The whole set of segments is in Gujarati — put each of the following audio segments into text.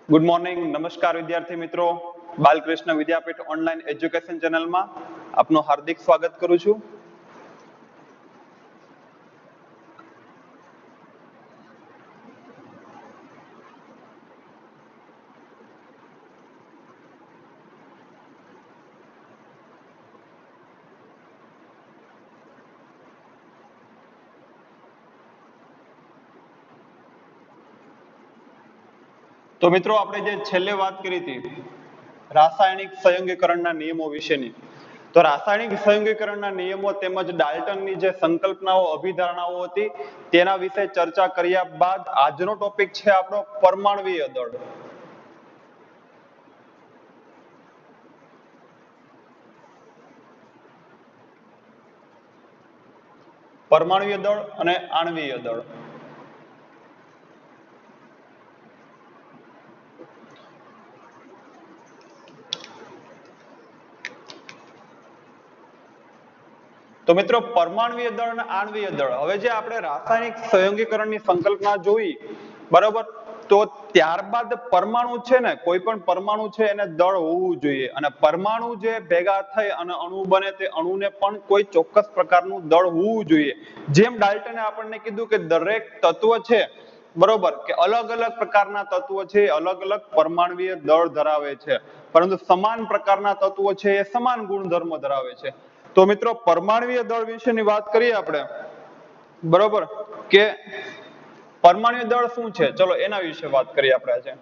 ગુડ મોર્નિંગ, નમસ્કાર વિદ્યાર્થી મિત્રો. બાલકૃષ્ણ વિદ્યાપીઠ ઓનલાઈન એજ્યુકેશન ચેનલમાં આપનું હાર્દિક સ્વાગત કરું છું. તો મિત્રો, આપણે જે છેલ્લે વાત કરી હતી રાસાયણિક સંયોગીકરણના નિયમો વિશેની, તો રાસાયણિક સંયોગીકરણના નિયમો તેમજ ડાલ્ટનની જે સંકલ્પનાઓ અભિધારણાઓ હતી તેના વિશે ચર્ચા કર્યા બાદ આજનો ટોપિક છે આપણો પરમાણ્વીય દળ. પરમાણ્વીય દળ અને આણ્વીય દળ. તો મિત્રો, પરમાણ્વીય દળ અને આણ્વીય દળ, હવે જે આપણે રાસાયણિક સંયોગીકરણની સંકલ્પના જોઈ, બરોબર, તો ત્યારબાદ પરમાણુ છે ને, કોઈ પણ પરમાણુ છે એને દળ હોવું જોઈએ, અને પરમાણુ જે ભેગા થઈ અને અણુ બને તે અણુને પણ કોઈ ચોક્કસ પ્રકારનું દળ હોવું જોઈએ. જેમ ડાલ્ટને આપણને કીધું કે દરેક તત્વ છે, બરોબર, કે અલગ અલગ પ્રકારના તત્વો છે અલગ અલગ પરમાણ્વીય દળ ધરાવે છે, પરંતુ સમાન પ્રકારના તત્વો છે એ સમાન ગુણધર્મ ધરાવે છે. તો મિત્રો, પરમાણ્વીય દળ વિશેની વાત કરીએ આપણે, બરોબર, કે પરમાણ્વીય દળ શું છે, ચલો એના વિશે વાત કરીએ આપણે આજે.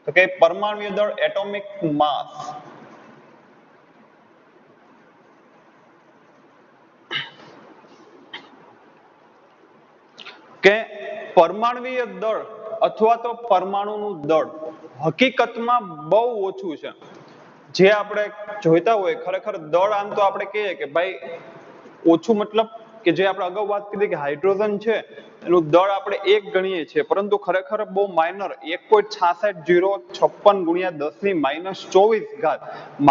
તો કે પરમાણ્વીય દળ, એટોમિક માસ. કે પરમાણ્વીય દળ અથવા તો પરમાણુનું દળ હકીકતમાં બહુ ઓછું છે. જે આપણે જોઈતા હોય ખરેખર દળ, આમ તો આપણે કહીએ કે ભાઈ ઓછું, મતલબ કે જે આપણે અગાઉ વાત કરી કે હાઇડ્રોજન છે એનું દળ આપણે 1 ગણીએ છીએ, પરંતુ ખરેખર બહુ માઇનર 1.660656 ગુણ્યા 10⁻24 ઘાત,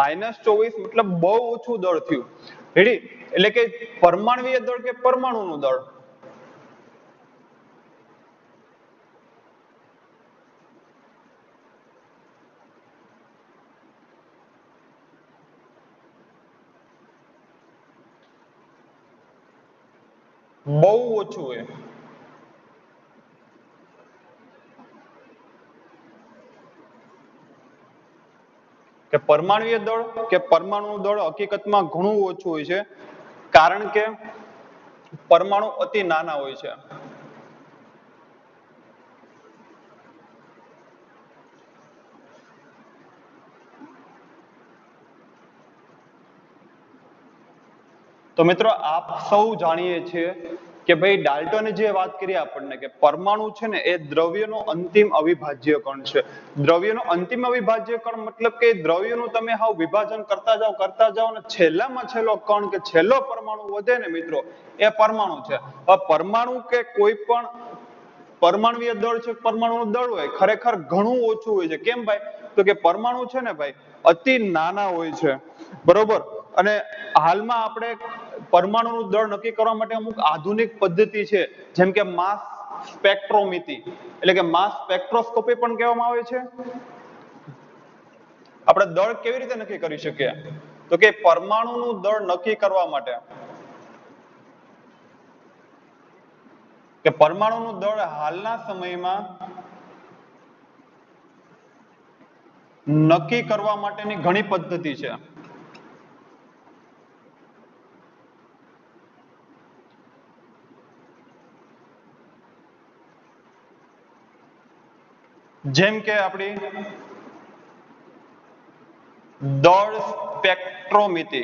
-24 મતલબ બહુ ઓછું દળ થયું. રેડી? એટલે કે પરમાણ્વીય દળ કે પરમાણુનું દળ બહુ ઓછું હોય. કે પરમાણ્વીય દળ કે પરમાણુનું દળ હકીકતમાં ઘણું ઓછું હોય છે, કારણ કે પરમાણુ અતિ નાના હોય છે. તો મિત્રો, આપ સૌ જાણીએ છીએ કે ભાઈ ડાલ્ટને જે વાત કરી આપણને કે પરમાણુ છે ને એ દ્રવ્યનો અંતિમ અવિભાજ્ય કણ છે. દ્રવ્યનો અંતિમ અવિભાજ્ય કણ મતલબ કે દ્રવ્યનું તમે હાવ વિભાજન કરતા જાઓ અને છેલ્લામાં છેલ્લો કણ કે છેલ્લો પરમાણુ વધે ને મિત્રો, એ પરમાણુ છે. પરમાણુ કે કોઈ પણ પરમાણ્વીય દળ છે, પરમાણુનું દળ હોય ખરેખર ઘણું ઓછું હોય છે. કેમ ભાઈ? તો કે પરમાણુ છે ને ભાઈ અતિ નાના હોય છે, બરોબર. અને હાલમાં આપણે પરમાણુનું દળ નક્કી કરવા માટે અમુક આધુનિક પદ્ધતિ છે, જેમ કે માસ સ્પેક્ટ્રોમિતિ, એટલે કે માસ સ્પેક્ટ્રોસ્કોપી પણ કહેવામાં આવે છે. આપણે દળ કેવી રીતે નક્કી કરી શકીએ? તો કે પરમાણુનું દળ નક્કી કરવા માટે કે પરમાણુનું દળ હાલના સમયમાં નક્કી કરવા માટેની ઘણી પદ્ધતિ છે. જેમ કે આપણી દળ સ્પેક્ટ્રોમિતિ,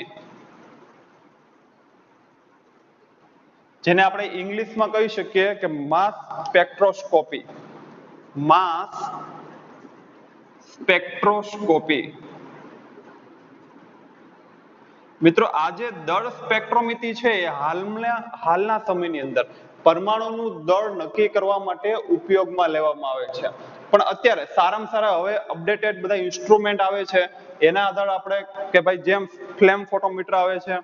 જેને આપણે ઇંગ્લિશમાં કહી શકીએ કે માસ સ્પેક્ટ્રોસ્કોપી. માસ સ્પેક્ટ્રોસ્કોપી. મિત્રો, આ જે દળ સ્પેક્ટ્રોમિતિ છે એ હાલના સમયની અંદર પરમાણુનું દળ નક્કી કરવા માટે ઉપયોગમાં લેવામાં આવે છે. પણ અત્યારે સારામાં સારા હવે અપડેટેડ બધા ઇન્સ્ટ્રુમેન્ટ આવે છે, એના આધારે આપણે કે ભાઈ જેમ ફ્લેમ ફોટોમીટર આવે છે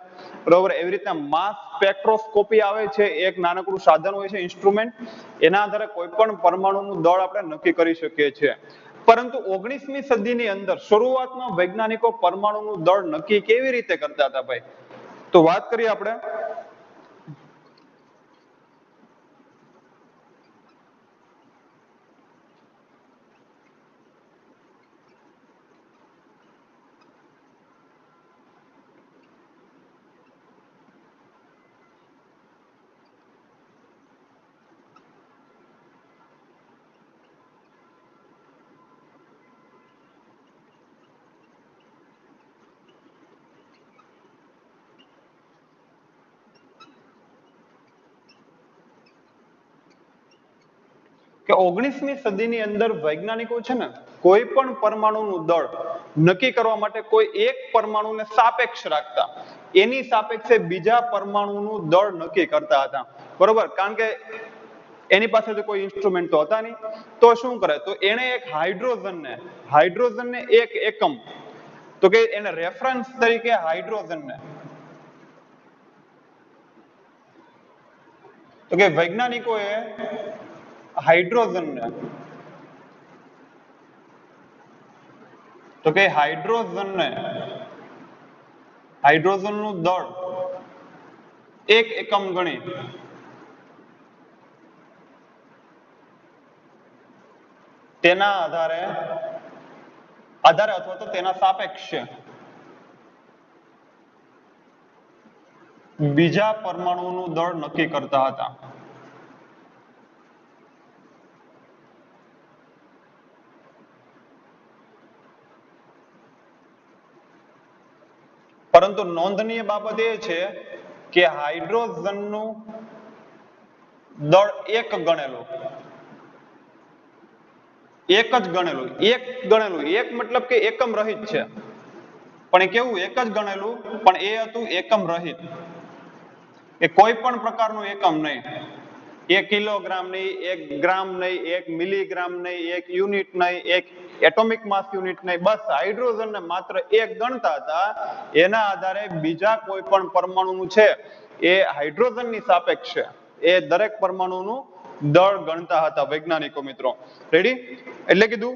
બરોબર, એવી રીતના માસ સ્પેક્ટ્રોસ્કોપી આવે છે, એક નાનકડું સાધન હોય છે ઇન્સ્ટ્રુમેન્ટ, એના આધારે કોઈ પણ પરમાણુનું દળ આપણે નક્કી કરી શકીએ છીએ. પરંતુ 19મી સદીની અંદર શરૂઆતમાં વૈજ્ઞાનિકો પરમાણુનું દળ નક્કી કેવી રીતે કરતા હતા ભાઈ? તો વાત કરીએ આપણે કે 19મી સદીની અંદર વૈજ્ઞાનિકો છે ને કોઈ પણ પરમાણુનું દળ નક્કી કરવા માટે કોઈ એક પરમાણુને સાપેક્ષ રાખતા, એની સાપેક્ષે બીજા પરમાણુનું દળ નક્કી કરતા હતા બરોબર. કારણ કે એની પાસે તો કોઈ ઇન્સ્ટ્રુમેન્ટ તો હતા નહીં, તો શું કરે, તો એને એક હાઇડ્રોજનને એક એકમ, તો કે એને રેફરન્સ તરીકે હાઇડ્રોજનને, તો કે વૈજ્ઞાનિકોએ હાઇડ્રોજનને, તો કે હાઇડ્રોજનનું દળ એક એકમ ગણી તેના આધારે અથવા તો તેના સાપેક્ષે બીજા પરમાણુનું દળ નક્કી કરતા હતા. પરંતુ નોંધનીય બાબત એ છે કે હાઇડ્રોજનનું દળ એક ગણેલું, એક જ ગણેલું, એક મતલબ કે એકમ રહિત છે, પણ એ કેવું એક જ ગણેલું, પણ એ હતું એકમ રહિત, એ કોઈ પણ પ્રકારનું એકમ નહીં, 1 કિલોગ્રામ નહીં, 1 ગ્રામ નહીં, 1 મિલીગ્રામ નહીં, 1 યુનિટ નહીં, 1 એટોમિક માસ યુનિટ નહીં, બસ હાઇડ્રોજનને માત્ર એક ગણતા હતા. એના આધારે બીજા કોઈ પણ પરમાણુનું છે એ હાઇડ્રોજનની સાપેક્ષે એ દરેક પરમાણુનું દળ ગણતા હતા વૈજ્ઞાનિકો મિત્રો. રેડી? એટલે કીધું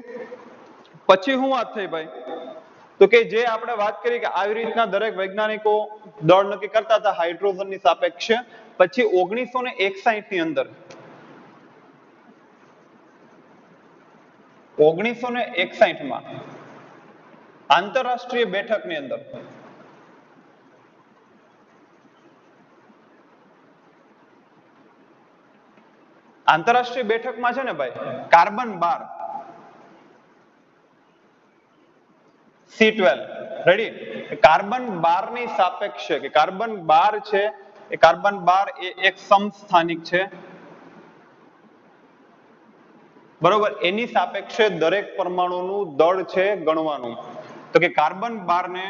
પછી શું વાત થઈ ભાઈ, તો કે જે આપણે વાત કરી કે આવી રીતના દરેક વૈજ્ઞાનિકો દળ નક્કી કરતા હતા હાઇડ્રોજનની સાપેક્ષે. પછી 1961 ની અંદર 1961 માં આંતરરાષ્ટ્રીય બેઠકની અંદર આંતરરાષ્ટ્રીય બેઠકમાં છે ને ભાઈ કાર્બન 12 C12 રેડી, કાર્બન 12 ની સાપેક્ષે કે કાર્બન 12 છે એ કાર્બન 12 એ એક સમસ્થાનિક છે બરોબર, એની સાપેક્ષે દરેક પરમાણુનું દળ છે ગણવાનું. તો કે કાર્બન 12 ને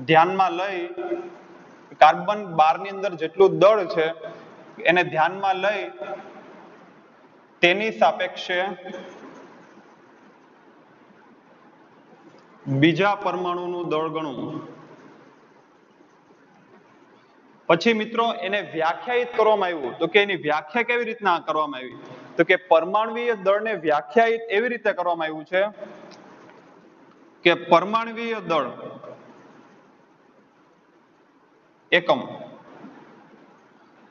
ધ્યાનમાં લઈ, કાર્બન 12 ની અંદર જેટલું દળ છે એને ધ્યાનમાં લઈ તેની સાપેક્ષે બીજા પરમાણુનું દળ ગણવું. પછી મિત્રો એને વ્યાખ્યાયિત કરવામાં આવ્યું. તો કે એની વ્યાખ્યા કેવી રીતના કરવામાં આવી, તો કે પરમાણ્વીય દળને વ્યાખ્યાયિત એવી રીતે કરવામાં આવ્યું છે કે પરમાણ્વીય દળ એકમ,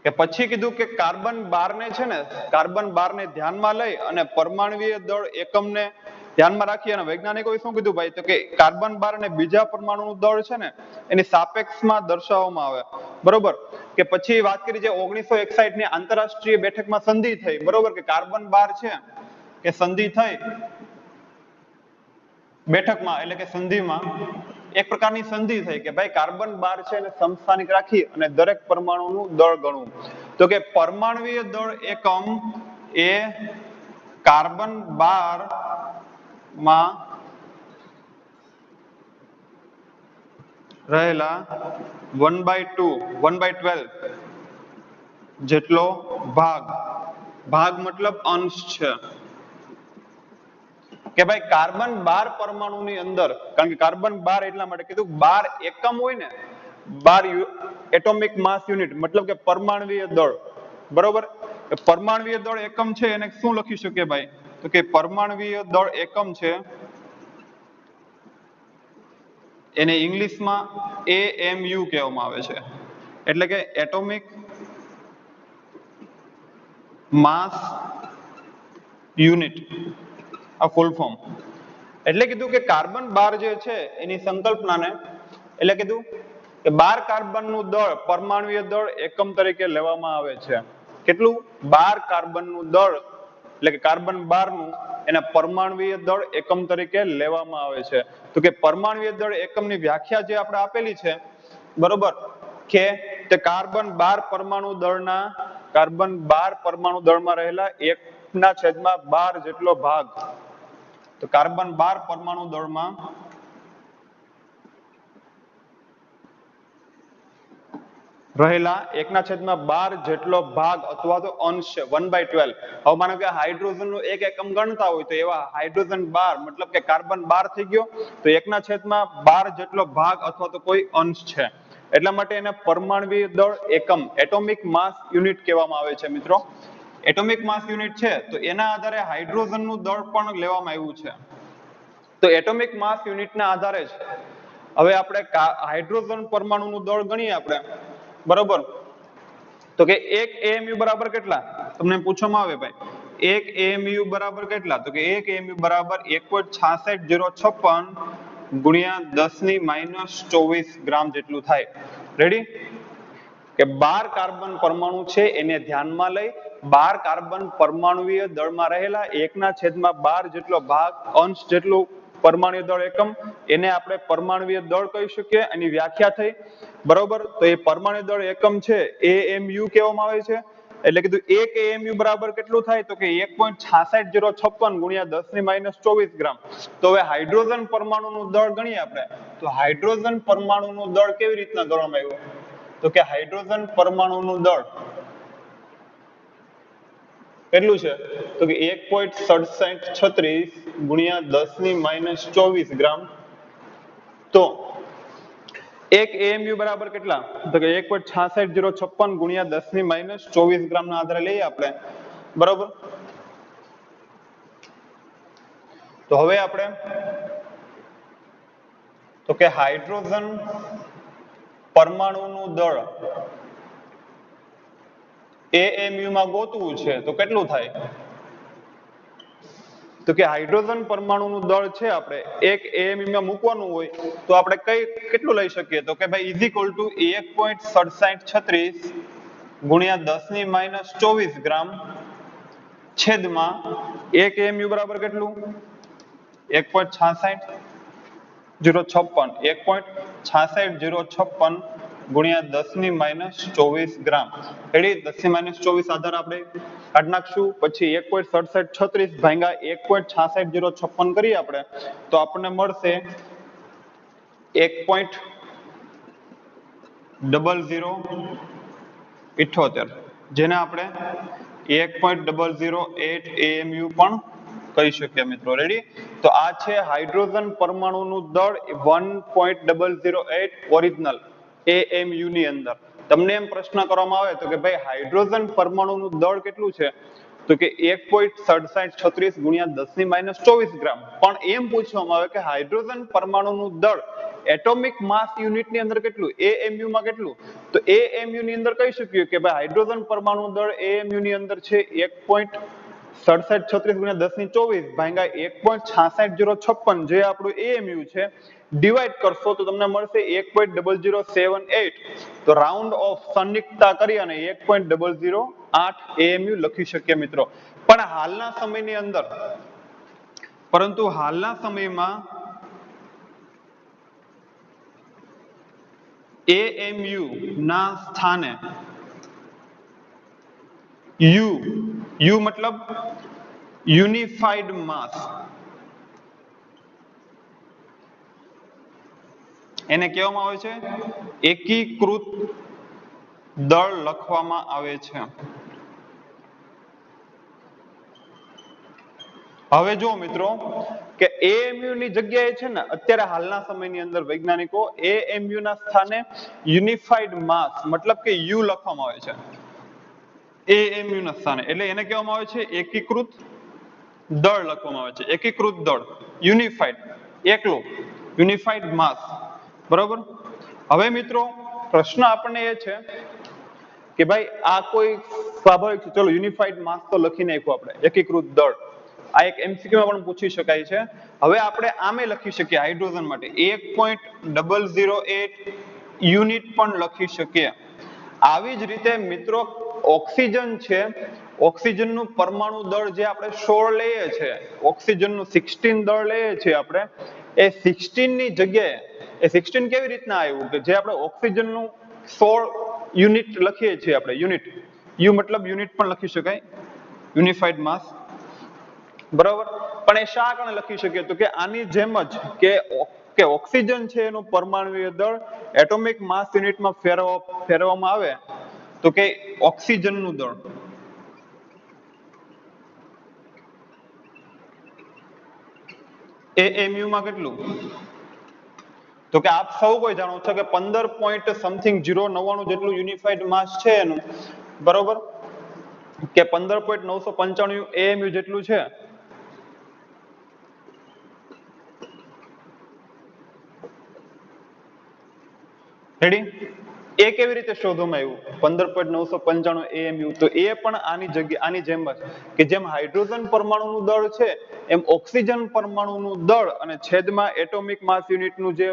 કે પછી કીધું કે કાર્બન 12 ને છે ને કાર્બન 12 ને ધ્યાનમાં લઈ અને પરમાણ્વીય દળ એકમને ધ્યાનમાં રાખી અને વૈજ્ઞાનિકોએ શું કીધું ભાઈ, તો કે કાર્બન 12 અને બીજા પરમાણુનું દળ છે ને એની સાપેક્ષમાં દર્શાવવામાં આવે બરોબર. કે પછી વાત કરી જે 1961 ની આંતરરાષ્ટ્રીય બેઠકમાં સંધિ થઈ બરોબર, કે કાર્બન 12 છે કે સંધિ થઈ બેઠકમાં, એટલે કે સંધિમાં એક પ્રકારની સંધિ થઈ કે ભાઈ કાર્બન 12 છે એને સમસ્થાનિક રાખી અને દરેક પરમાણુનું દળ ગણવું. તો કે પરમાણ્વીય દળ એકમ એ કાર્બન 12 માં રહેલા 1/12 જેટલો ભાગ મતલબ અંશ છે. કે ભાઈ કાર્બન 12 પરમાણુની અંદર, કારણ કે કાર્બન 12 એટલા માટે કીધું 12 એકમ હોય ને, 12 એટોમિક માસ યુનિટ મતલબ કે પરમાણ્વીય દળ, બરોબર. પરમાણ્વીય દળ એકમ છે એને શું લખી શકીએ ભાઈ, તો કે પરમાણ્વીય દળ એકમ છે એને ઇંગ્લિશમાં AMU કહેવામાં આવે છે, એટલે કે એટોમિક માસ યુનિટ, આ ફૂલ ફોર્મ. એટલે કીધું કે કાર્બન 12 જે છે એની સંકલ્પનાને, એટલે કીધું કે 12 કાર્બનનું દળ પરમાણ્વીય દળ એકમ તરીકે લેવામાં આવે છે. કેટલું? 12 કાર્બનનું દળ, એટલે કે કાર્બન 12 નું એના પરમાણ્વીય દળ એકમ તરીકે લેવામાં આવે છે. તો કે પરમાણ્વીય દળ એકમની વ્યાખ્યા જે આપણે આપેલી છે, બરોબર, કે તે કાર્બન 12 પરમાણુ દળના, કાર્બન 12 પરમાણુ દળમાં રહેલા 1/12 જેટલો ભાગ, તો કાર્બન 12 પરમાણુ દળમાં રહેલા 1/12 જેટલો ભાગ અથવા તો અંશ છે, 1/12. હવે માનો કે હાઇડ્રોજન નું એક એકમ ગણતા હોય તો એવા હાઇડ્રોજન 12 મતલબ કે કાર્બન 12 થઈ ગયો, તો 1/12 જેટલો ભાગ અથવા તો કોઈ અંશ છે, એટલા માટે એને પરમાણ્વીય દળ એકમ એટોમિક માસ યુનિટ કહેવામાં આવે છે. મિત્રો એટોમિક માસ યુનિટ છે તો એના આધારે હાઇડ્રોજન નું દળ પણ લેવામાં આવ્યું છે. તો એટોમિક માસ યુનિટના આધારે જ હવે આપણે હાઇડ્રોજન પરમાણુનું દળ ગણીએ આપણે, બરોબર. તો કે 1 AMU બરાબર કેટલા, તમને પૂછવામાં આવે ભાઈ 1 AMU બરાબર કેટલા, તો કે 1 AMU બરાબર 1.66056 ગુણ્યા 10⁻²4 ગ્રામ જેટલું થાય. રેડી? કે 12 કાર્બન પરમાણુ છે એને ધ્યાનમાં લઈ 12 કાર્બન પરમાણુવીય દળમાં રહેલા 1/12 જેટલો ભાગ, અંશ જેટલું પરમાણ્વીય દળ એકમ, એને આપણે પરમાણ્વીય દળ કહી શકીએ. એની વ્યાખ્યા થઈ, બરોબર. તો એ પરમાણ્વીય દળ એકમ છે AMU કહેવામાં આવે છે. એટલે કીધું 1 AMU બરાબર કેટલું થાય, તો કે 1.66056 ગુણ્યા 10⁻²4 ગ્રામ. તો હવે હાઇડ્રોજન પરમાણુનું દળ ગણીએ આપણે, તો હાઇડ્રોજન પરમાણુનું દળ કેવી રીતના ગણવામાં આવ્યું, તો કે હાઇડ્રોજન પરમાણુનું દળ કેટલું છે, તો કે 1.6736 ગુણ્યા 10⁻²4 ગ્રામ. તો 1 AMU બરાબર કેટલા, તો કે 1.66056 ગુણ્યા 10⁻²4 ગ્રામ ના આધારે લઈએ આપણે, બરોબર. તો હવે આપણે તો કે હાઇડ્રોજન પરમાણુનું દળ AMU માં ગોતવું છે તો કેટલું થાય, તો કે હાઇડ્રોજન પરમાણુનું દળ છે આપણે 1 AMU માં મૂકવાનું હોય તો આપણે કેટલું લઈ શકીએ, તો કે ભાઈ = 1.6736 ગુણ્યા 10⁻²4 ગ્રામ છેદમાં 1 AMU બરાબર કેટલું 1.66056 ગુણ્યા 10⁻²4 ગ્રામ. રેડી? 10⁻²4 આધાર આપણે કાઢી નાખશું, પછી 1.6736 ભાગ્યા 1.66056 કરીએ આપણે તો આપણને મળશે 1.0078, જેને આપણે 1.008 AMU પણ કહી શકીએ. મિત્રો રેડી? તો આ છે હાઇડ્રોજન પરમાણુનું દળ 1.008 ઓરિજિનલ AMU ની અંદર. તમને એમ પ્રશ્ન કરવામાં આવે તો કે ભાઈ હાઇડ્રોજન પરમાણુનું દળ કેટલું છે, તો કે 1.6736 ગુણ્યા 10⁻²4 ગ્રામ. પણ એમ પૂછવામાં આવે કે હાઇડ્રોજન પરમાણુનું દળ એટોમિક માસ યુનિટ ની અંદર કેટલું, AMU માં કેટલું, તો AMU ની અંદર કહી શકીએ કે ભાઈ હાઇડ્રોજન પરમાણુ દળ AMU ની અંદર છે 1.6736 ગુણ્યા 10⁻²4 ભાગ્યા 1.66056 જે આપણું AMU છે, ડિવાઈડ કરશો તો તમને મળશે 1.0078. તો રાઉન્ડ ઓફ સન્નિગ્ધતા કરી અને 1.008 AMU લખી શકીએ. મિત્રો પણ હાલના સમયની અંદર, પરંતુ હાલના સમયમાં AMU ના સ્થાને U મતલબ યુનિફાઈડ માસ, એને કહેવામાં આવે છે એકીકૃત દળ લખવામાં આવે છે. હવે જુઓ મિત્રો કે AMU ની જગ્યાએ છે ને અત્યારે હાલના સમયની અંદર વૈજ્ઞાનિકો AMU ના સ્થાને યુનિફાઈડ માસ મતલબ કે U લખવામાં આવે છે AMU ના સ્થાને, એટલે એને કહેવામાં આવે છે એકીકૃત દળ લખવામાં આવે છે, એકીકૃત દળ, યુનિફાઈડ, એકલો, યુનિફાઈડ માસ, બરોબર. હવે મિત્રો પ્રશ્ન આપણને એ છે કે ભાઈ આ કોઈ સ્વાભાવિક છે, ચલો યુનિફાઈડ માસ તો લખી નાખ્યું આપણે, એકીકૃત દળ, આ એક MCQ માં પણ પૂછી શકાય છે. હવે આપણે આમે લખી શકીએ હાઇડ્રોજન માટે 1.008 યુનિટ પણ લખી શકીએ. આવી જ રીતે મિત્રો ઓક્સિજન છે, ઓક્સિજનનું પરમાણુ દળ જે આપણે 16 લઈએ છીએ, ઓક્સિજનનું 16 દળ લઈએ છીએ આપણે, એ 16 ની જગ્યાએ એ 16 કેવી રીતના આવ્યું કે જે આપણે ઓક્સિજનનું 16 યુનિટ લખીએ છીએ આપણે, યુનિટ, યુ મતલબ યુનિટ પણ લખી શકાય, યુનિફાઈડ માસ, બરાબર. પણ એ શા કારણે લખી શકીએ તો કે આની જેમ જ કે ઓક્સિજન છે એનું પરમાણુય દળ એટોમિક માસ યુનિટમાં ફેરવવામાં આવે તો કે ઓક્સિજનનું દળ AMU માં કેટલું, તો કે આપ સૌ કોઈ જાણો છો કે 15.099 જેટલું યુનિફાઈડ માસ છે એનું, બરોબર, કે 15.995 AMU જેટલું છે. રેડી? એ કેવી રીતે શોધવામાં આવ્યું 15.995 AMU? તો એ પણ આની જગ્યા, આની જેમ જ કે જેમ હાઇડ્રોજન પરમાણુનું દળ છે એમ ઓક્સિજન પરમાણુનું દળ અને છેદમાં એટોમિક માસ યુનિટનું જે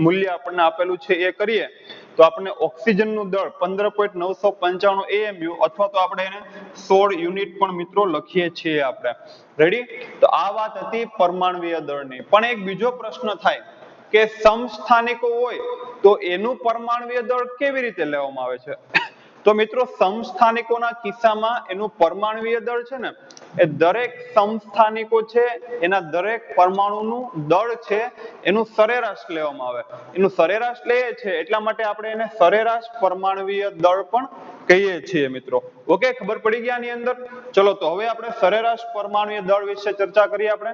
મૂલ્ય આપણને આપેલું છે એ કરીએ તો આપણને ઓક્સિજનનું દળ 15.995 AMU અથવા તો આપણે એને 16 યુનિટ પણ મિત્રો લખીએ છીએ આપણે. રેડી? તો આ વાત હતી પરમાણુય દળની. પણ એક બીજો પ્રશ્ન થાય કે સમસ્થાનિકો હોય તો એનું પરમાણુય દળ કેવી રીતે લેવામાં આવે છે? તો મિત્રો સમસ્થાનિકોના કિસ્સામાં એનું પરમાણુય દળ છે ને એ દરેક સમસ્થાનિકો છે એના દરેક પરમાણુનું દળ છે એનું સરેરાશ લેવામાં આવે. એનું સરેરાશ લઈએ છે એટલા માટે આપણે એને સરેરાશ પરમાણુય દળ પણ કહીએ છીએ મિત્રો. ઓકે, ખબર પડી ગઈ આની અંદર? ચલો તો હવે આપણે સરેરાશ પરમાણુય દળ વિશે ચર્ચા કરીએ આપણે.